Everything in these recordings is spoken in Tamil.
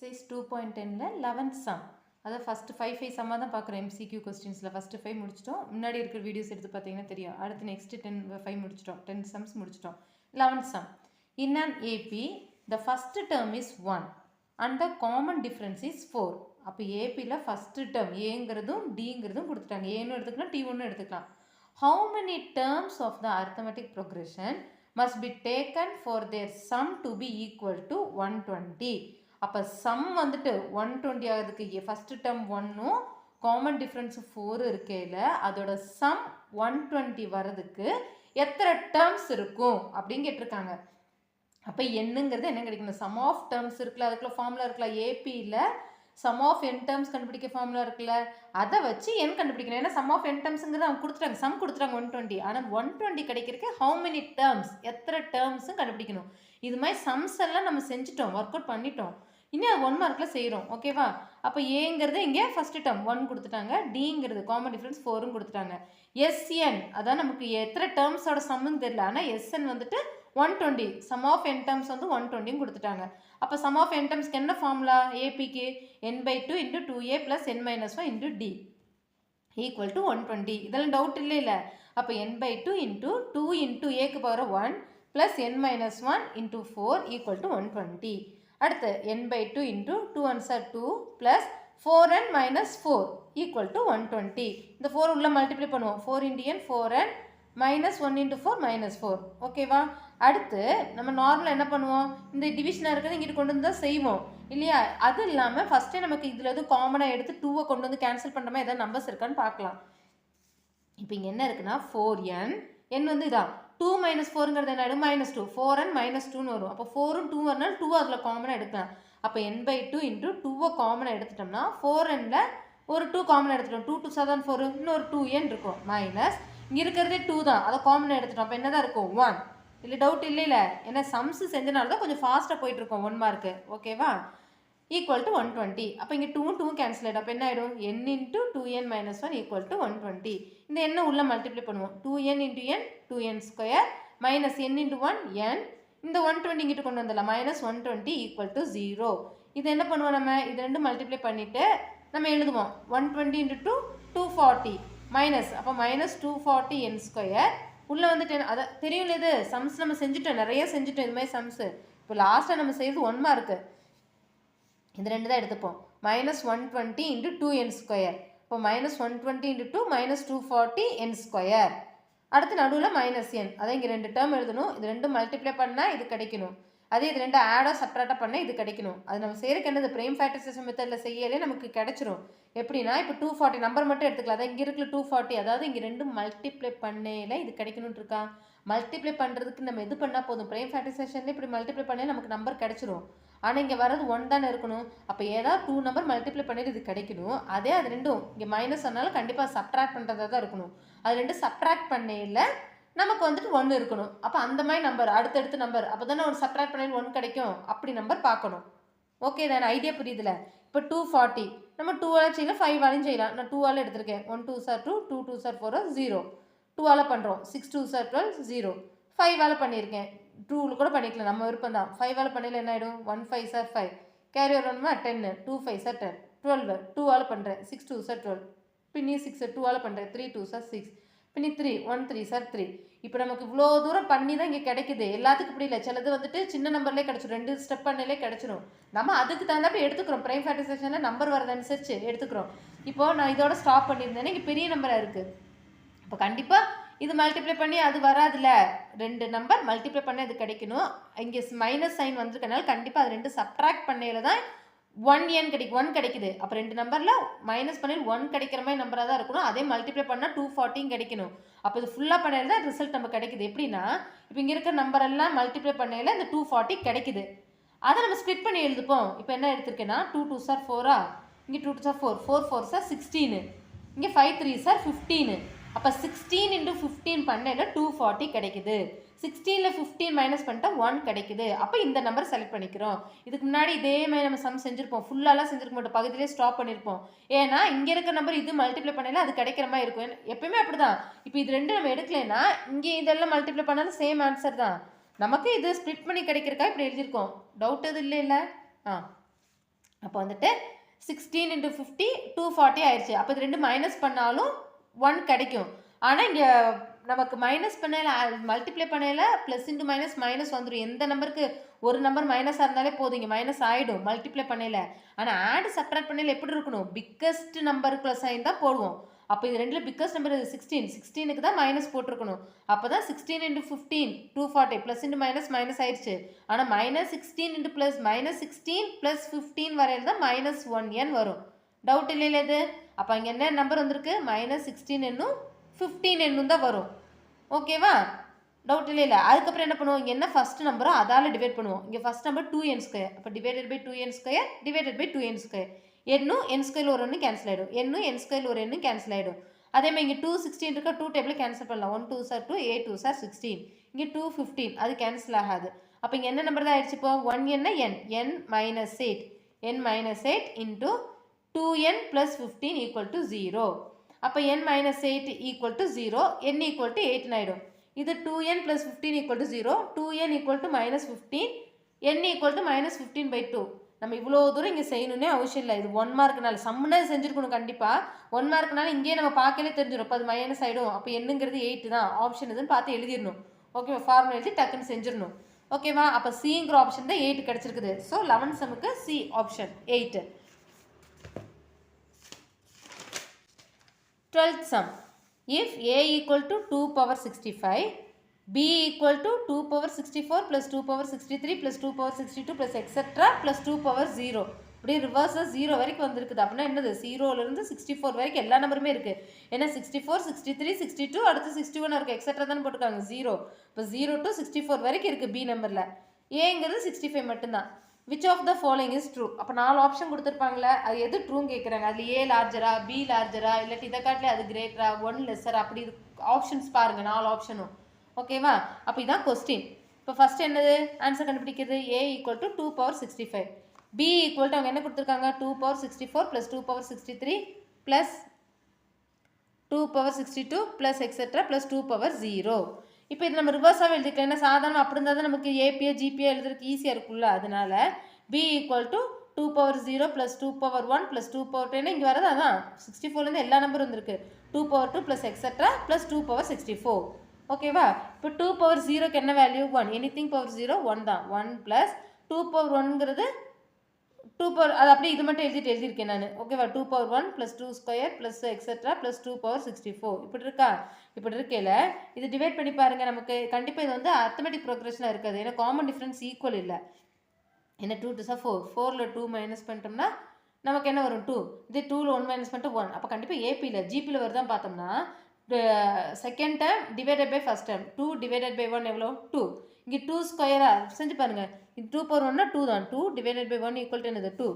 Exercise 2.10 11th sum. அதாவது ஃபஸ்ட்டு 5 சம்மாக தான் பார்க்குறோம் MCQ கொஸ்டின்ஸில். ஃபஸ்ட்டு 5 முடிச்சிட்டோம். முன்னாடி இருக்கிற வீடியோஸ் எடுத்து பார்த்தீங்கன்னா தெரியும். அடுத்து நெக்ஸ்ட்டு 5 முடிச்சிட்டோம். 10 sums முடிச்சிட்டோம். 11th sum. In an AP, the first term is 1 and the common difference is 4. அப்போ ஏபியில் ஃபஸ்ட்டு டேர்ம் ஏங்கிறதும் டிங்கிறதும் கொடுத்துட்டாங்க. ஏன்னு எடுத்துக்கலாம், டி1 எடுத்துக்கலாம். How many terms of the arithmetic progression must be taken for their sum to be equal to 120? அப்போ சம் வந்துட்டு 120 ஆகிறதுக்கு ஃபஸ்ட்டு டேர்ம் 1ம் காமன் டிஃப்ரென்ஸ் 4 இருக்கையில் அதோட சம் 120 வர்றதுக்கு எத்தனை டேர்ம்ஸ் இருக்கும் அப்படின்னு கேட்டிருக்காங்க. அப்போ என்னங்கிறது என்ன கிடைக்கணும்? சம் ஆஃப் டேர்ம்ஸ் இருக்குல்ல, அதுக்குள்ள ஃபார்முலா இருக்குல்ல, ஏபியில் சம் ஆஃப் என் டேர்ம்ஸ் கண்டுபிடிக்க ஃபார்முலா இருக்குல்ல, அதை வச்சு என் கண்டுபிடிக்கணும். ஏன்னா சம் ஆஃப் என் டேர்ம்ஸுங்கிறது அவங்க கொடுத்துட்டாங்க, சம் கொடுத்துட்டாங்க 120. ஆனால் 120 கிடைக்கிறதுக்கு ஹவு மெனி டேர்ம்ஸ், எத்தனை டேர்ம்ஸும் கண்டுபிடிக்கணும். இது மாதிரி சம்ஸ் எல்லாம் நம்ம செஞ்சுட்டோம், ஒர்க் அவுட் பண்ணிட்டோம். இனி அது 1 மார்க்கில் செய்கிறோம், ஓகேவா? அப்போ ஏங்கிறது இங்கே ஃபஸ்ட்டு டேர்ம் 1 கொடுத்துட்டாங்க, டிங்கிறது காமன் டிஃப்ரென்ஸ் 4ம் கொடுத்துட்டாங்க. எஸ்என் அதான் நமக்கு எத்தனை டேர்ம்ஸோட சம்முன்னு தெரியல, ஆனால் எஸ்என் வந்துட்டு 120, சம் ஆஃப் என் டேர்ம்ஸ் வந்து 120 கொடுத்துட்டாங்க. அப்போ சம் ஆஃப் என் டேர்ம்ஸ்க்கு என்ன ஃபார்முலா? ஏபிக்கு n/2 × 2a + n - 1 × d equal to 120. இதெல்லாம் டவுட் இல்லை. அப்போ n/2 × 2 × a க்கு பவர் 1 + n - 1 × 4 ஈக்குவல் டு 120. அடுத்து n/2 × 2 1s are 2 + 4n - 4 equal to 120. இந்த 4 உள்ள மல்டிப்ளை பண்ணுவோம். 4 × n 4n -1 × 4 -4, ஓகேவா? அடுத்து நம்ம நார்மலாக என்ன பண்ணுவோம்? இந்த டிவிஷனாக இருக்கிறது இங்கிட்டு கொண்டு வந்து தான் செய்வோம் இல்லையா? அது இல்லாமல் ஃபஸ்ட்டே நமக்கு இதில் எதுவும் காமனாக எடுத்து 2 கொண்டு வந்து கேன்சல் பண்ணுற மாதிரி எதாவது நம்பர்ஸ் இருக்கான்னு பார்க்கலாம். இப்போ இங்கே என்ன இருக்குன்னா 4n, n வந்து இதான் 2 - 4ங்கிறது என்ன ஆகிடும்? -2, 4n - 2ன்னு வரும். அப்போ 4ம் 2 வரனால 2 அதில் காமனாக எடுக்கலாம். அப்போ n/2 × 2 காமனாக எடுத்துட்டோம்னா 4nல ஒரு 2 காமனாக எடுத்துட்டோம். 2 2 7 4, இன்னொரு 2n இருக்கும். மைனஸ் இங்கே இருக்கிறதே 2 தான், அதை காமனாக எடுத்துட்டோம். அப்போ என்ன தான் இருக்கும்? 1. இல்லை டவுட் இல்லை. ஏன்னா சம்ஸ் செஞ்சனால தான் கொஞ்சம் ஃபாஸ்ட்டாக போயிட்டுருக்கோம் 1 மார்க்கு, ஓகேவா? Equal to 120. அப்போ இங்கே 2 2 கேன்சல் ஆகிடும். அப்போ என்ன ஆகிடும்? n × 2n - 1 equal to 120. இந்த எண்ணை உள்ள மல்டிப்ளை பண்ணுவோம். 2n × n 2n² minus n × 1 n. இந்த 120 இங்கிட்டு கொண்டு வந்துடலாம். -120 ஈக்குவல் டு 0. இது என்ன பண்ணுவோம்? நம்ம இது ரெண்டு மல்டிப்ளை பண்ணிவிட்டு நம்ம எழுதுவோம். 120 × 2 240 மைனஸ், அப்போ -240 n² உள்ளே வந்துட்டு அதை தெரியும் இது சம்ஸ் நம்ம செஞ்சுட்டோம், நிறைய செஞ்சுட்டோம் இது மாதிரி சம்ஸு. இப்போ லாஸ்ட்டாக நம்ம செய்து 1 மார்க்கு. இது ரெண்டு தான் எடுத்துப்போம். -120 × 2n². இப்போ -120 × 2 -240 n². அடுத்து நடுவில் -n. அதை இங்கே 2 டேர்ம் எழுதணும். இது ரெண்டும் மல்டிப்ளை பண்ணால் இது கிடைக்கணும். அதே இது ரெண்டு ஆடோ செப்பரேட்டாக பண்ணால் இது கிடைக்கணும். அது நம்ம செய்கிறக்கு என்னது? ப்ரைம் ஃபேக்டரைசேஷன் மெத்தடில் செய்யலே நமக்கு கிடைச்சிரும். எப்படின்னா இப்போ 240 நம்பர் மட்டும் எடுத்துக்கலாம். அதான் இங்கே இருக்கிற 240, அதாவது இங்கே ரெண்டும் மல்டிப்ளை பண்ணையில் இது கிடைக்கணும்னு இருக்கா? மல்டிப்ளை பண்ணுறதுக்கு நம்ம எது பண்ணால் போதும்? ப்ரைம் ஃபேக்டரைசேஷனில் இப்படி மல்டிப்ளை பண்ணால் நமக்கு நம்பர் கிடைச்சிரும். ஆனால் இங்கே வரது 1 தானே இருக்கணும். அப்போ ஏதாவது 2 நம்பர் மல்டிப்ளை பண்ணிட்டு இது கிடைக்கணும். அதே அது ரெண்டும் இங்கே மைனஸ் ஆனாலும் கண்டிப்பாக சப்ட்ராக்ட் பண்ணுறதா தான் இருக்கணும். அது ரெண்டு சப்ட்ராக்ட் பண்ணையில் நமக்கு வந்துட்டு 1 இருக்கணும். அப்போ அந்த மாதிரி நம்பர் அடுத்தடுத்து நம்பர், அப்போ தானே ஒரு சப்ட்ராக்ட் பண்ணையில் 1 கிடைக்கும். அப்படி நம்பர் பார்க்கணும். ஓகே தானே? ஐடியா புரியுதுல? இப்போ 240 நம்ம 2ஆல் செய்யலாம், 5ஆலையும் செய்யலாம். நான் 2ஆல் எடுத்திருக்கேன். 1 2s are 2, 2 2s are 4, 0. 2ஆல் பண்ணுறோம். 6 2s are 12, 0. 5ஆல் பண்ணியிருக்கேன். 2 கூட பண்ணிக்கலாம், நம்ம விருப்பம் தான். 5ஆல் பண்ணையில் என்ன ஆகிடும்? 1 5s are 5, கேரி வரணுமா 10, 2 5s are 10, 12. 2ஆல் பண்ணுறேன். 6 2s are 12, பின்னி 6 2ஆல் பண்ணுறேன். 3 2s are 6, பின்னி 3 1 3s are 3. இப்போ நமக்கு இவ்வளோ தூரம் பண்ணி தான் இங்கே கிடைக்குது. எல்லாத்துக்கும் இப்படி இல்லை, சிலது வந்துட்டு சின்ன நம்பர்லேயே கிடச்சிடும், 2 ஸ்டெப் பண்ணலே கிடச்சிடும். நம்ம அதுக்கு தகுந்தாப்படி எடுத்துக்கிறோம். ப்ரைம் ஃபேக்டரைசேஷனில் நம்பர் வரது அனுசரித்து எடுத்துக்கிறோம். இப்போது நான் இதோட ஸ்டாப் பண்ணியிருந்தேன்னா இங்கே பெரிய நம்பராக இருக்குது. இப்போ கண்டிப்பாக இது மல்டிப்ளை பண்ணி அது வராதுல, 2 நம்பர் மல்டிப்ளை பண்ண இது கிடைக்கணும். இங்கே மைனஸ் சைன் வந்திருக்கனால கண்டிப்பாக அது 2 சப்ட்ராக்ட் பண்ணையில் தான் 1n கிடைக்கும், 1 கிடைக்குது. அப்போ 2 நம்பரில் மைனஸ் பண்ணையில் 1 கிடைக்கிற மாதிரி நம்பராக தான் இருக்கணும். அதே மல்டிப்ளை பண்ணால் 240 கிடைக்கணும். அப்போ இது ஃபுல்லாக பண்ணையில் தான் ரிசல்ட் நம்ம கிடைக்குது. எப்படின்னா இப்போ இங்கே இருக்கிற நம்பரெல்லாம் மல்டிப்ளை பண்ணையில் இந்த 240 கிடைக்குது. அதை நம்ம ஸ்ப்ளிட் பண்ணி எழுதுப்போம். இப்போ என்ன எடுத்திருக்கேன்னா 2 2s are 4, இங்கே 2 2s are 4, 4 4s are 16, இங்கே 5 3s are 15. அப்போ 16 × 15 பண்ணையில் 240 கிடைக்குது. 16ல் 15 மைனஸ் பண்ணிட்டா 1 கிடைக்குது. அப்போ இந்த நம்பர் செலக்ட் பண்ணிக்கிறோம். இதுக்கு முன்னாடி இதே மாதிரி நம்ம சம் செஞ்சுருப்போம். ஃபுல்லாலாம் செஞ்சுருக்க மாட்டோம், பகுதியிலே ஸ்டாப் பண்ணியிருப்போம். ஏன்னா இங்கே இருக்க நம்பர் இது மல்டிப்ளை பண்ணையில் அது கிடைக்கிற மாதிரி இருக்கும். எப்பயுமே அப்படி தான். இப்போ இது ரெண்டு நம்ம எடுக்கலைன்னா இங்கே இதெல்லாம் மல்டிப்ளை பண்ணாலும் சேம் ஆன்சர் தான். நமக்கு இது ஸ்ப்ளிட் பண்ணி கிடைக்கிறக்கா இப்படி எழுதியிருக்கோம். டவுட் எது இல்லை? அப்போ வந்துட்டு 16 × 50 240 ஆயிடுச்சு. அப்போ இது ரெண்டு மைனஸ் பண்ணாலும் 1 கிடைக்கும். ஆனால் இங்கே நமக்கு மைனஸ் பண்ணல மல்டிப்ளை பண்ணல ப்ளஸ் இன்ட்டு மைனஸ் மைனஸ் வந்துடும். எந்த நம்பருக்கு ஒரு நம்பர் மைனஸாக இருந்தாலே போதும், இங்கே மைனஸ் ஆகிடும் மல்டிப்ளை பண்ணல. ஆனால் ஆட் சப்ட்ராக்ட் பண்ணல எப்படி இருக்கணும், பிக்கஸ்ட் நம்பருக்கு சைன் தான் போடுவோம். அப்போ இது ரெண்டில் பிக்கஸ்ட் நம்பர் 16, 16க்கு தான் மைனஸ் போட்டிருக்கணும். அப்போ தான் 16 × 15 240 ப்ளஸ் இன்ட்டு மைனஸ் மைனஸ் ஆயிடுச்சு. ஆனால் மைனஸ் 16 × ப்ளஸ் மைனஸ் 16 ப்ளஸ் 15 வரையில் தான் மைனஸ் 1n வரும். டவுட் இல்லையில இது? அப்போ இங்கே என்ன நம்பர் வந்திருக்கு, மைனஸ் 16 என்னும் 15 என்னும் தான் வரும். ஓகேவா? டவுட் இல்லையில? அதுக்கப்புறம் என்ன பண்ணுவோம், இங்கே என்ன ஃபஸ்ட் நம்பரோ அதால் டிவைட் பண்ணுவோம். இங்கே ஃபஸ்ட் நம்பர் 2n². அப்போ divided by 2n² divided by 2n². எண்ணும் n ஸ்கொயர் ஒரு ஒன்று கேன்சல் ஆகிடும், எண்ணும் n ஸ்கொயர் ஒரு எண்ணும் கேன்சல் ஆகிடும். அதேமாதிரி இங்கே 216 இருக்கா, 2 டேபிள் கேன்சல் பண்ணலாம். 1 2 சார் 2, 8 2 சார் 16. இங்கே 215 அது கேன்சல் ஆகாது. அப்போ இங்கே என்ன நம்பர் தான் ஆயிடுச்சு, இப்போ 1 என்ன n minus 8 n minus 8 into 2n plus 15 equal to 0. அப்போ n minus 8 equal to 0, n equal to 8 ஆகிடும். இது 2n plus 15 equal to 0, 2n equal to minus 15, n equal to minus 15/2. நம்ம இவ்வளோ தூரம் இங்கே செய்யணுன்னே அவசியம் இல்லை. இது 1 மார்க்குனால சம்முன்னா செஞ்சுருக்கணும் கண்டிப்பாக. 1 மார்க்குனால இங்கேயே நம்ம பார்க்கலே தெரிஞ்சிடும். அப்போ அது மைனஸ் ஆகிடும். அப்போ என்னங்கிறது 8 தான், ஆப்ஷன் இதுன்னு பார்த்து எழுதிடணும். ஓகேவா? ஃபார்முலா எழுதி டக்குன்னு செஞ்சிடணும். ஓகேவா? அப்போ சிங்கிற ஆப்ஷன் தான் 8 கிடச்சிருக்குது. ஸோ 11 சமுக்கு C option 8. 12th sum. If a equal to 2 power 65, b equal to 2 power 64 plus 2 power 63 plus 2 power 62 plus etc plus 2 power 0. இப்படி ரிவர்ஸாக 0 வரைக்கும் வந்திருக்குது. அப்படின்னா என்னது, 0லேருந்து 64 வரைக்கும் எல்லா நம்பருமே இருக்குது. ஏன்னா 64 63 62 அடுத்து 61 இருக்குது, எக்ஸட்ரா தானே போட்டுருக்காங்க 0. இப்போ 0 to 64 வரைக்கும் இருக்குது பி நம்பரில். ஏங்கிறது 65 மட்டும்தான். Which of the following is true. அப்போ 4 ஆப்ஷன் கொடுத்துருப்பாங்களே, அது எது ட்ரூன்னு கேட்குறாங்க. அதில் ஏ லார்ஜரா, பி லார்ஜரா, இல்லாட்டி இதை காட்டிலே அது கிரேட்டரா, 1 லெஸ்ஸரா, அப்படி ஆப்ஷன்ஸ் பாருங்கள் 4 ஆப்ஷனும். ஓகேவா? அப்போ இதான் கொஸ்டின். இப்போ ஃபஸ்ட் என்னது ஆன்சர் கண்டுபிடிக்கிறது, A equal to 2 power 65, B equal to அவங்க என்ன கொடுத்துருக்காங்க 2 power 64 plus 2 power 63 plus 2 power 62 plus etcetera plus 2 power 0. இப்போ இது நம்ம ரிவர்ஸாக எழுதிக்கலாம். ஏன்னா சாதாரண அப்படி இருந்தால் தான் நமக்கு ஏபிஏ ஜிபிஏ எழுதுறதுக்கு ஈஸியாக இருக்குல்ல. அதனால P equal to 2 power 0 plus 2 power 1 plus 2 power 10. இங்கே வரது அதான் 64லேருந்து எல்லா நம்பரும் வந்துருக்கு. 2 power 2 plus etcetera plus 2 power 64. ஓகேவா? இப்போ 2 power 0க்கு என்ன வேல்யூ 1, எனிதிங் பவர் 0 1 தான். 1 ப்ளஸ் 2 power 1ங்கிறது 2 power, அது அப்படியே இது மட்டும் எழுதியிருக்கேன் நான். ஓகேவா? 2 power 1 plus 2 square plus etcetera plus 2 power 64. இப்படி இருக்கா? இப்படி இருக்கையில் இது டிவைட் பண்ணி பாருங்கள். நமக்கு கண்டிப்பாக இது வந்து அர்த்தமெட்டிக் ப்ரோக்ரஷனாக இருக்காது. ஏன்னா காமன் டிஃப்ரென்ஸ் ஈக்குவல் இல்லை. ஏன்னா 2 2 4, 4ல் 2 மைனஸ் பண்ணிட்டோம்னா நமக்கு என்ன வரும் 2. இது 2ல் 1 மைனஸ் பண்ணிட்டு 1. அப்போ கண்டிப்பாக ஏபியில் ஜிபியில் வருதான் பார்த்தோம்னா second time divided by first time 2 divided by 1 எவ்வளோ 2. இங்கே 2 ஸ்கொயராக செஞ்சு பாருங்கள். இது 2 power 1னா 2 தான். 2 டிவைடட் பை 1 ஈக்குவல் டு என்னது 2.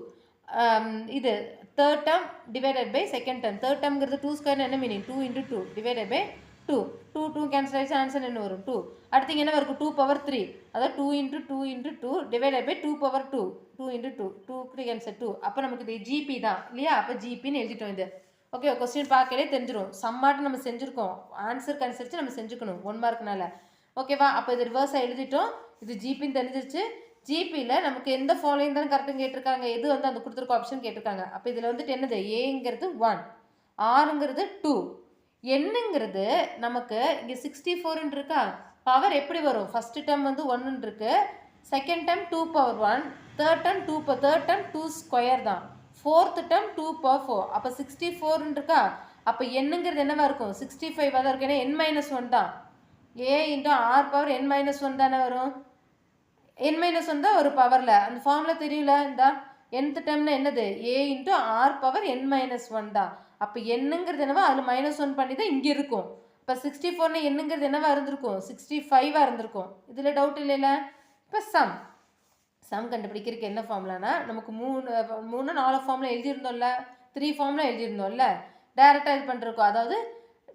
இது third term divided by second term. Third டேர்ம்ங்கிறது 2 ஸ்கொயர்னு என்ன மீனிங் 2 × 2 டிவைடட் பை 2. 2 2 கேன்சல் ஆகிடுச்சு, ஆன்சர் என்ன வரும் 2. அடுத்து என்ன வரும் 2 power 3, அதாவது 2 × 2 × 2 டிவைடட் பை 2 power 2, 2 × 2 2 கேன்சல் 2. அப்போ நமக்கு இது ஜிபி தான் இல்லையா? அப்போ ஜிபின்னு எழுதிட்டோம். இது ஓகே. கொஸ்டின் பார்க்கலே தெரிஞ்சிடும். சம்மாட்டு நம்ம செஞ்சுருக்கோம், ஆன்சருக்கு அனுசரித்து நம்ம செஞ்சுக்கணும் 1 மார்க்குனால. ஓகேவா? அப்போ இது ரிவர்ஸாக எழுதிட்டோம். இது ஜிபின்னு தெரிஞ்சிருச்சு. ஜிபியில் நமக்கு எந்த ஃபாலோயிங் தான் கரெக்டுன்னு கேட்டிருக்காங்க, எது வந்து அந்த கொடுத்துருக்க ஆப்ஷன் கேட்டிருக்காங்க. அப்போ இதில் வந்துட்டு என்னது ஏங்கிறது 1, ஆருங்கிறது 2, என்னங்கிறது நமக்கு இங்கே 64 இருக்கா. பவர் எப்படி வரும், ஃபஸ்ட்டு டைம் வந்து 1 இருக்கு, second time 2 power 1, third time 2 square தான், ஃபோர்த்து டைம் 2 power 4. அப்போ 64 இருக்கா. அப்போ என்னங்கிறது என்னவா இருக்கும் 65 தான் இருக்கும். ஏன்னா n-1 தான். a × r × n-1 தானே வரும். n-1 தான் ஒரு பவரில் அந்த ஃபார்முலா தெரியல. இந்த nth டைம்னா என்னது a × r n-1 தான். அப்போ என்னங்கிறது என்னவா அதில் -1 பண்ணி தான் இங்கே இருக்கும். இப்போ 64னா என்னங்கிறது என்னவா இருந்திருக்கும் 65 இருந்திருக்கும். இதில் டவுட் இல்லைல்ல. இப்போ சம் கண்டுபிடிக்கிறதுக்கு என்ன ஃபார்முலானா நமக்கு 3 4 ஃபார்முலா எழுதியிருந்தோம்ல, 3 ஃபார்முலா எழுதியிருந்தோம்ல, டைரெக்டாக இது பண்ணிருக்கோம். அதாவது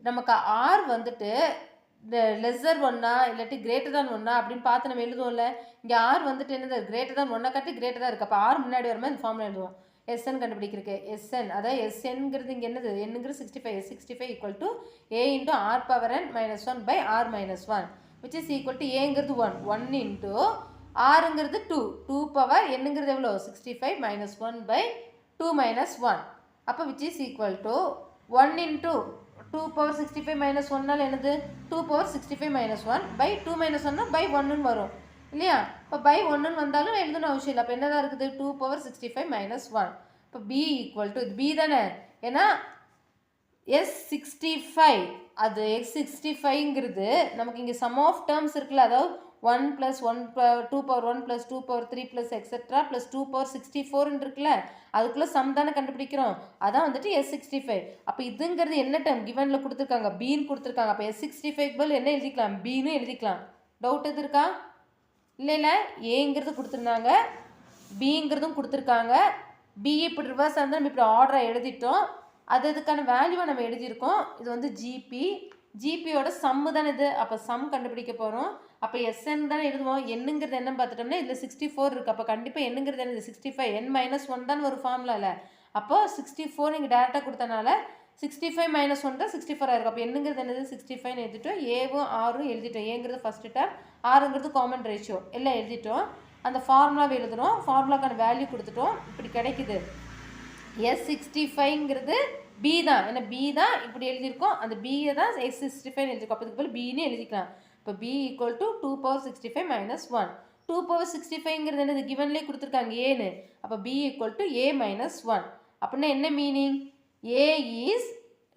நமக்கு ஆர் வந்துட்டு லெஸ்ஸர் 1 இல்லாட்டி கிரேட்டர் தான் 1 அப்படின்னு பார்த்து நம்ம எழுதுவோம்ல. இங்கே ஆர் வந்துட்டு என்னது கிரேட்டர் தான் 1 காட்டி கிரேட்டர் தான் இருக்குது. அப்போ ஆர் முன்னாடி வரும்போது இந்த ஃபார்முலா எழுதுவோம். எஸ்என் கண்டுபிடிக்கிறதுக்கு எஸ்என், அதாவது எஸ்என்ங்கிறது இங்கே என்னது என்னங்கிறது 65. 65 equal to a × r n-1 / r - 1 which is equal to ஏங்கிறது 1 × ஆறுங்கிறது 2 2 பவர் என்னங்கிறது எவ்வளோ 65 minus 1 by 2 minus 1 அப்போ which is equal to 1 into 2 power 65 minus 1 என்னது 2 power 65 minus 1 by 2 minus 1 by 1 வரும் இல்லையா இப்போ by 1 வந்தாலும் எழுதணும் அவசியம் இல்லை அப்போ என்னதான் இருக்குது 2 power 65 minus 1 இப்போ b equal to b தானே ஏன்னா S65 அது x65ங்கிறது நமக்கு இங்கே sum of terms இருக்குல்ல அதாவது 1 plus 1 2 power 1 plus 2 power 3 plus etc plus 2 power 64 இருக்குல்ல அதுக்குள்ள சம் தானே கண்டுபிடிக்கிறோம் அதான் வந்துட்டு S65 அப்போ இதுங்கிறது என்ன டேர்ம் கிவனில் கொடுத்துருக்காங்க பீன்னு கொடுத்துருக்காங்க அப்போ S65 பதில் என்ன எழுதிக்கலாம் பீன்னு எழுதிக்கலாம் டவுட் எது இருக்கா இல்லை இல்லை ஏங்கிறது கொடுத்துருந்தாங்க பிங்கிறதும் கொடுத்துருக்காங்க பி இப்படி ரிவர்ஸ் இருந்தால் நம்ம இப்படி ஆர்டரை எழுதிட்டோம் அதுக்கான வேல்யூவை நம்ம எழுதியிருக்கோம் இது வந்து ஜிபியோட சம்மு தானே இது அப்போ சம் கண்டுபிடிக்க போகிறோம் அப்போ எஸ்என் தானே எழுதுவோம் என்னங்கிறது என்ன பார்த்துட்டோம்னா இதில் 64 இருக்குது அப்போ கண்டிப்பாக என்னங்கிறது என்ன 65 n minus 1 தான் ஒரு ஃபார்முலாவில் அப்போது 64 நீங்கள் டேரெக்டாக கொடுத்தனால 65 minus 1 தான் 64 ஆயிருக்கும் அப்போ என்னங்கிறது என்னது 65 எழுதிட்டோம் ஏவும் ஆறும் எழுதிட்டோம் ஏங்கிறது ஃபஸ்ட்டு டேம் ஆறுங்கிறது காமன் ரேஷியோ எல்லாம் எழுதிட்டோம் அந்த ஃபார்முலாவை எழுதுகிறோம் ஃபார்முலாக்கான வேல்யூ கொடுத்துட்டோம் இப்படி கிடைக்குது S65ங்கிறது பி தான் ஏன்னா பி தான் இப்படி எழுதியிருக்கோம் அந்த பியை தான் S65 எழுதியிருக்கோம் அப்போ இதுக்கு போல் பின்னு எழுதிக்கலாம் இப்போ b equal to 2 power 65 minus 1 2 power 65ங்கிறது என்னது கிவன்லேயே கொடுத்துருக்காங்க ஏன்னு அப்போ b equal to a minus 1 அப்படின்னா என்ன meaning a is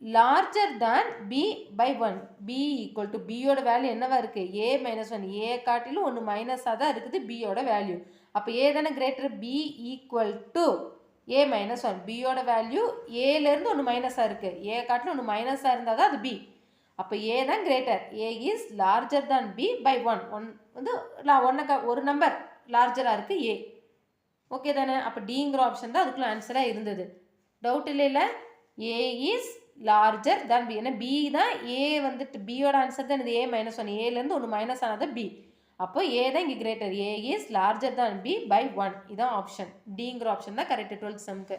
larger than b by 1 b equal to bயோட value என்னவா இருக்குது a minus 1 a காட்டிலும் ஒன்று மைனஸாக தான் இருக்குது bயோட வேல்யூ அப்போ a தானே greater b equal to a minus 1 bயோட வேல்யூ ஏலேருந்து ஒன்று மைனஸாக இருக்குது a காட்டிலும் ஒன்று மைனஸாக இருந்தால் தான் அது b அப்போ a தான் கிரேட்டர் a இஸ் லார்ஜர் தான் b பை 1 வந்து ஒரு நம்பர் லார்ஜராக இருக்குது a ஓகே தானே அப்போ டிங்கிற ஆப்ஷன் தான் அதுக்குள்ள ஆன்சராக இருந்தது டவுட் இல்லை a இஸ் லார்ஜர் தான் b ஏன்னா b தான் a வந்துட்டு பியோட ஆன்சர் தான் இது a minus 1 ஏலேருந்து ஒன்று மைனஸ் ஆனது b அப்போ a தான் இங்கே கிரேட்டர் a இஸ் லார்ஜர் தான் b பை 1 இதான் ஆப்ஷன் டிங்கிற ஆப்ஷன் தான் கரெக்ட் 12th சம்க்கு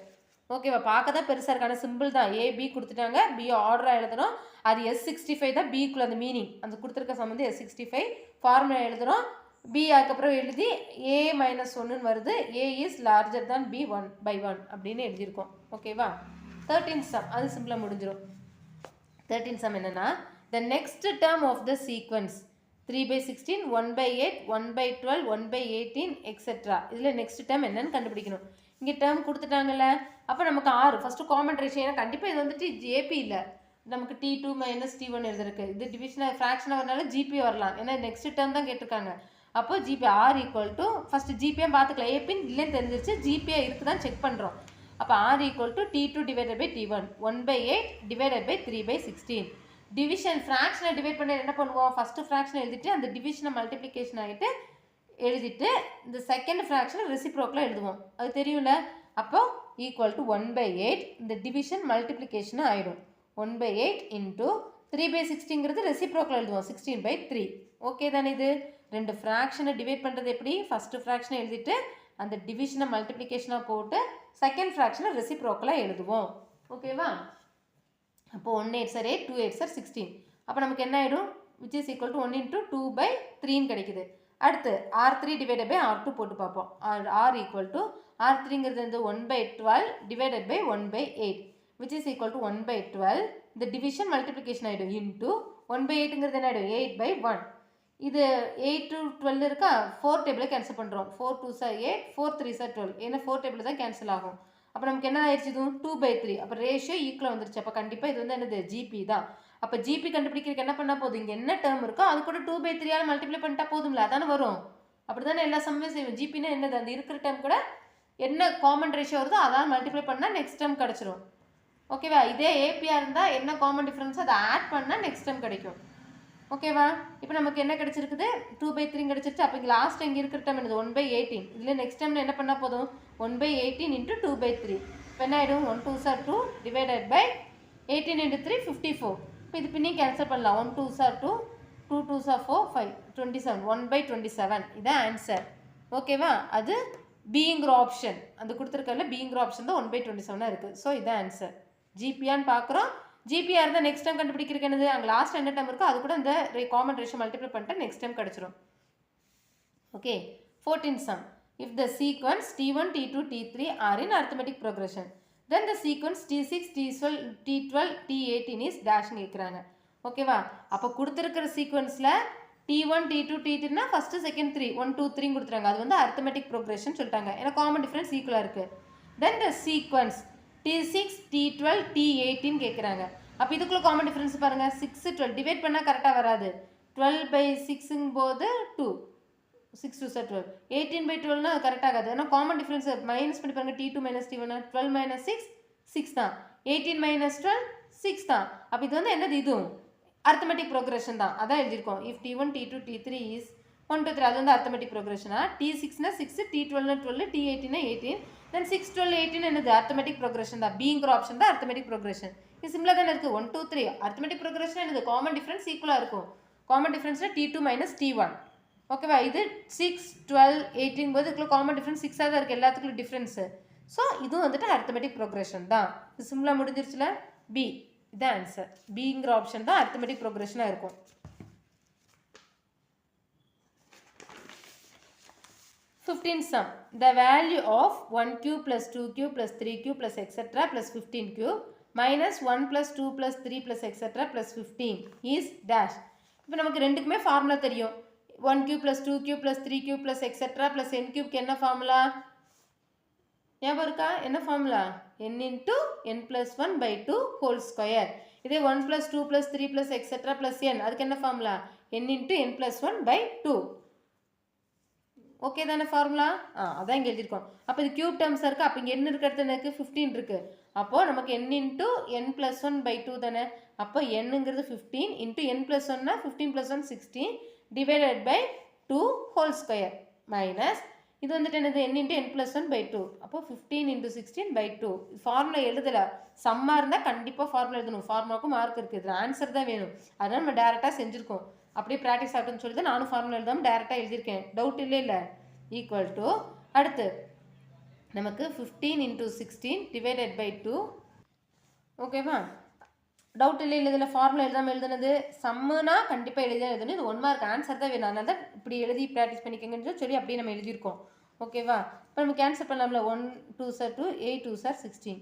ஓகேவா பார்க்க தான் பெருசாக இருக்கான சிம்பிள் தான் ஏ பி கொடுத்துட்டாங்க பி ஆர்டராக எழுதுகிறோம் அது S65 தான் பிக்குள்ள அந்த மீனிங் அந்த கொடுத்துருக்க சம் வந்து S65 ஃபார்முலா எழுதுகிறோம் பி அதுக்கப்புறம் எழுதி a minus 1 வருது a இஸ் லார்ஜர் தான் b 1 by 1 அப்படின்னு எழுதியிருக்கோம் ஓகேவா 13th சம் அது சிம்பிளாக முடிஞ்சிடும் 13th சம் என்னன்னா the next term of the sequence 3 by 16 1 by 8 1 by 12 1 by 18 etc இதில் நெக்ஸ்ட் டேர்ம் என்னன்னு கண்டுபிடிக்கணும் இங்கே டேர்ம் கொடுத்துட்டாங்கல்ல அப்போ நமக்கு ஆறு ஃபஸ்ட்டு காமன் ரேஷியோ ஏன்னா கண்டிப்பாக இது வந்துட்டு ஜேபி இல்லை நமக்கு T2 மைனஸ் T1 எழுதிருக்கு இது டிவிஷன் ஃப்ராக்ஷனாக வரனால ஜிபி வரலாம் ஏன்னா நெக்ஸ்ட் டேர்ம் தான் கேட்டிருக்காங்க அப்போ GP R equal to first ஜிபியாக பார்த்துக்கலாம் ஏபின்னு இல்லைன்னு தெரிஞ்சிருச்சு ஜிபியாக இருக்குதான் செக் பண்ணுறோம் அப்போ R equal to T2 divided by T1 1 by 8 divided by 3 by 16 division ஃப்ராக்ஷனை டிவைட் பண்ண என்ன பண்ணுவோம் ஃபஸ்ட்டு ஃப்ராக்ஷனை எழுதிட்டு அந்த டிவிஷனை மல்டிப்ளிகேஷன் ஆகிட்டு எழுதிட்டு இந்த செகண்ட் ஃப்ராக்ஷனை ரெசிப்ரோக்கில் எழுதுவோம் அது தெரியும்ல அப்போ ஈக்குவல் டு 1 by 8 இந்த டிவிஷன் மல்டிப்ளிகேஷன் ஆகிடும் 1 by 8 இன்ட்டு 3 by 16ங்கிறது ரெசிப்ரோக்கில் எழுதுவோம் 16 by 3 ஓகே தானே இது ரெண்டு ஃப்ராக்ஷனை டிவைட் பண்ணுறது எப்படி ஃபஸ்ட்டு ஃப்ராக்ஷனை எழுதிட்டு அந்த டிவிஷனை மல்டிப்ளிகேஷனாக போட்டு செகண்ட் ஃப்ராக்ஷனை ரெசிப்ரோக்கில் எழுதுவோம் ஓகேவா அப்போ 1 8 சார் 8 2 8 சார் 16 அப்போ நமக்கு என்ன ஆகிடும் which is equal to 1 into 2 by 3ன்னு கிடைக்குது அடுத்து R3 டிவைடட் பை R2 போட்டு பார்ப்போம் R ஈக்குவல் டு R3ங்கிறது வந்து 1 by 12 divided by 1 by 8 which is equal to 1 by 12 இந்த டிவிஷன் மல்டிப்ளிகேஷன் ஆகிடும் இன்ட்டு 1 by 8ங்கிறது என்ன ஆகிடும் 8 by 1 இது 8 to 12 இருக்கா 4 டேபிளை கேன்சல் பண்ணுறோம் 4 2 சார் 8 4 3 சார் 12 ஏன்னா 4 டேபிள் தான் கேன்சல் ஆகும் அப்போ நமக்கு என்ன ஆயிடுச்சு இதுவும் 2 by 3 அப்போ ரேஷியோ ஈக்குவல் வந்துருச்சு அப்போ கண்டிப்பாக இது வந்து என்னது ஜிபி தான் அப்போ ஜிபி கண்டுபிடிக்கிறதுக்கு என்ன பண்ணால் போதும் இங்கே என்ன டேர்ம் இருக்கோ அது கூட 2 by 3 மல்டிப்ளை பண்ணிட்டா போதும்ல அதானே வரும் அப்படி தானே எல்லா சம்மே செய்வோம் ஜிபின்னா என்னது அந்த இருக்கிற டேர்ம் கூட என்ன காமன் ரேஷியோ வருதோ அதான் மல்டிப்ளை பண்ணால் நெக்ஸ்ட் டேர்ம் கிடச்சிரும் ஓகேவா இதே ஏபியாக இருந்தால் என்ன காமன் டிஃப்ரென்ஸோ அதை ஆட் பண்ணால் நெக்ஸ்ட் டேர்ம் கிடைக்கும் ஓகேவா இப்போ நமக்கு என்ன கிடச்சிருக்குது 2 by 3 கிடச்சிருச்சு அப்போ இங்கே லாஸ்ட் இங்கே இருக்கிற டைம் என்னது 1 by 18 இதில் நெக்ஸ்ட் டைமில் என்ன பண்ணால் போதும் 1 by 18 இன்ட்டு 2 by 3 இப்போ என்ன ஆகிடும் 1 2 சார் 2 டிவைடட் பை 18 இன்ட்டு 3 54 இப்போ இது பின்னி கேன்சல் பண்ணலாம் 1 2 சார் 2 2 2 சார் 4 5 27 1 by 27 இதான் ஆன்சர் ஓகேவா அது பிங்கிற ஆப்ஷன் அந்த கொடுத்துருக்கல பிங்கிற ஆப்ஷன் தான் 1 by 27 இருக்குது ஸோ இதான் ஆன்சர் ஜிபியான்னு பார்க்குறோம் ஜிபியாக இருந்தால் நெக்ஸ்ட் டைம் கண்டுபிடிக்கிறதுக்கு என்னது அங்கே லாஸ்ட் என்ன டைம் இருக்கோ அது கூட இந்த காமன் ரேஷியோ மல்டிப்ளை பண்ணிட்டு நெக்ஸ்ட் டைம் கிடச்சிரும் okay 14th sum. If the sequence T1, T2, T3 are in arithmetic progression, then the sequence T6, T12, T12, T18 is dash கேட்குறாங்க. ஓகேவா? அப்போ கொடுத்துருக்கிற சீக்வன்ஸில் T1, T2, T3 first second 3 1 2 3 கொடுத்துறாங்க. அது வந்து arithmetic progression சொல்லிட்டாங்க. ஏன்னா காமன் டிஃப்ரென்ஸ் ஈக்குவலாக இருக்குது. Then the sequence T6, T12, T18 கேட்குறாங்க. அப்போ இதுக்குள்ள காமன் டிஃப்ரென்ஸ் பாருங்கள். 6 12 டிவைட் பண்ணால் கரெக்டாக வராது. 12/6ங்கும் போது 2 6 2 12 18/12 அது கரெக்ட் ஆகாது. ஏன்னா காமன் டிஃபரன்ஸ் மைனஸ் பண்ணி பாருங்க. T2 - T1 12 - 6 6 தான். 18 - 12 6 தான். அப்போ இது வந்து என்னது? இதுவும் அரித்மெட்டிக் ப்ரோக்ரஷன் தான். அதான் எழுதியிருக்கோம். If T1 T2 T3 is 1 2 3 அது வந்து அரித்மெட்டிக் ப்ரோக்ரஷனா. T6 6 T12 12 T18 18 தென் 6 12 18 என்னது? அரித்மெட்டிக் ப்ரோக்ரஷன் தான். பிங்கிற ஆப்ஷன் தான் அரித்மெட்டிக் ப்ரோக்ரஷன். இது சிம்பிளாக தானே இருக்குது. 1 2 3 அரித்மெட்டிக் ப்ரோக்ரஷன் என்னது? காமன் டிஃபரன்ஸ் ஈக்குவலாக இருக்கும். காமன் டிஃபரன்ஸில் T2 - T1 ஓகேவா? இது 6 12 18 போது இதுக்குள்ள காமன் டிஃபரன்ஸ் 6ஆக தான் இருக்குது எல்லாத்துக்குள்ள டிஃப்ரென்ஸு. ஸோ இதுவும் வந்துட்டு அரித்மெட்டிக் ப்ரோக்ரஷன் தான். இது சிம்பிளாக முடிஞ்சிருச்சுல. பி இதான் ஆன்சர். பிங்கிற ஆப்ஷன் தான் அரித்மெட்டிக் ப்ரோக்ரஷனாக இருக்கும். 15th sum. The value of 1 cube plus 2 cube plus 3 cube plus etc. plus 15 cube minus 1 plus 2 plus 3 plus etc. plus 15 is dash. இப்போ நமக்கு ரெண்டுக்குமே ஃபார்முலா தெரியும். 1 cube plus 2 cube plus 3 cube plus etc. plus n cube என்ன ஃபார்முலா? ஞாபகம் இருக்கா? என்ன formula? n into n plus 1 by 2 whole square. இதே 1 plus 2 plus 3 plus etc. plus n அதுக்கு என்ன formula? n into n plus 1 by 2. Okay தானே ஃபார்முலா? அதான் இங்கே எழுதியிருக்கோம். அப்போ இது கியூப் டேர்ம்ஸாக இருக்குது. அப்போ இங்கே என்ன இருக்கிறது? எனக்கு 15 இருக்குது. அப்போது நமக்கு n into n plus 1 by 2 தானே. அப்போ nங்கிறது 15 into n plus 1 15 plus 1 16 divided by 2 whole square minus இது வந்துட்டு என்னது? n into n plus 1 by 2. அப்போ 15 into 16 by 2. ஃபார்முலா எழுதலை. சம்மாக இருந்தால் கண்டிப்பாக ஃபார்முலா எழுதணும். ஃபார்முலாவுக்கும் மார்க் இருக்குது. இதில் ஆன்சர் தான் வேணும். அதனால் நம்ம டேரெக்டாக செஞ்சுருக்கோம். அப்படியே ப்ராக்டிஸ் ஆகட்டும்னு சொல்லி தான் நானும் ஃபார்முலா எழுதாமல் டேரெக்டாக எழுதியிருக்கேன். டவுட் இல்லை ஈக்குவல் டு அடுத்து நமக்கு 15 into 16 divided by 2. ஓகேவா? டவுட் இல்லை இதில் ஃபார்முலா எழுதாமல் எழுதுனது. சம்முனா கண்டிப்பாக எழுதணும். இது 1 மார்க் ஆன்சர் தான் வேணும். அதனால தான் இப்படி எழுதி ப்ராக்டிஸ் பண்ணிக்கங்கன்னு சொல்லி அப்படியே நம்ம எழுதியிருக்கோம். ஓகேவா? இப்போ நம்ம கேன்சல் பண்ணலாம்ல. 1 2 2 8 2 16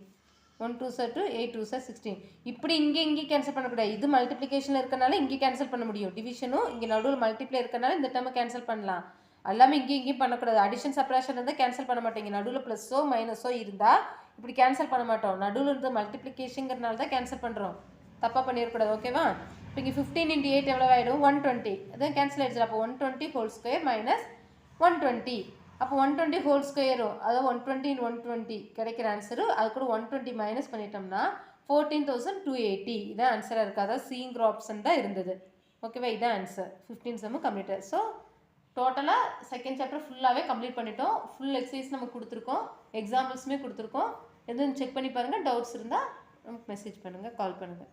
1 2 2 8 2 16 இப்படி இங்கே கேன்சல் பண்ணக்கூடாது. இது மல்டிப்ளிகேஷனில் இருக்கனால இங்கே கேன்சல் பண்ண முடியும். டிவிஷனும் இங்கே நடுவில் மல்டிப்ளை இருக்கனால இந்த டைம் கேன்சல் பண்ணலாம். எல்லாமே இங்கேயும் பண்ணக்கூடாது. அடிஷன் சப்ராக்ஷன் இருந்தால் கேன்சல் பண்ண மாட்டோம். இங்கே நடுவில் ப்ளஸ்ஸோ மைனஸோ இருந்தால் இப்படி கேன்சல் பண்ண மாட்டோம். நடுவில் இருந்து மல்டிப்ளிகேஷனுங்கிறனால தான் கேன்சல் பண்ணுறோம். தப்பாக பண்ணிடக்கூடாது. ஓகேவா? இப்போ இங்கே 15 into 8 எவ்வளோ ஆகிடும்? 120. அதான் கேன்சல் ஆகிடுச்சு. அப்போ 120 ஹோல் ஸ்கொயர் மைனஸ் 120. அப்போ 120 ஹோல் ஸ்கொயரும் அதாவது 120 × 120 கிடைக்கிற ஆன்சரு. அது கூட 120 மைனஸ் பண்ணிட்டோம்னா 14,280. இதான் ஆன்சராக இருக்குது. அதாவது சிங்கிற ஆப்ஷன் தான் இருந்தது. ஓகேவா? இதான் ஆன்சர். 15 சம்மும் கம்ப்ளீட்டட். ஸோ டோட்டலாக செகண்ட் சாப்டர் ஃபுல்லாகவே கம்ப்ளீட் பண்ணிட்டோம். ஃபுல் எக்ஸசைஸ் நம்ம கொடுத்துருக்கோம். எக்ஸாம்பிள்ஸுமே கொடுத்துருக்கோம். எதுவும் செக் பண்ணி பாருங்கள். டவுட்ஸ் இருந்தால் நமக்கு மெசேஜ் பண்ணுங்கள், கால் பண்ணுங்கள்.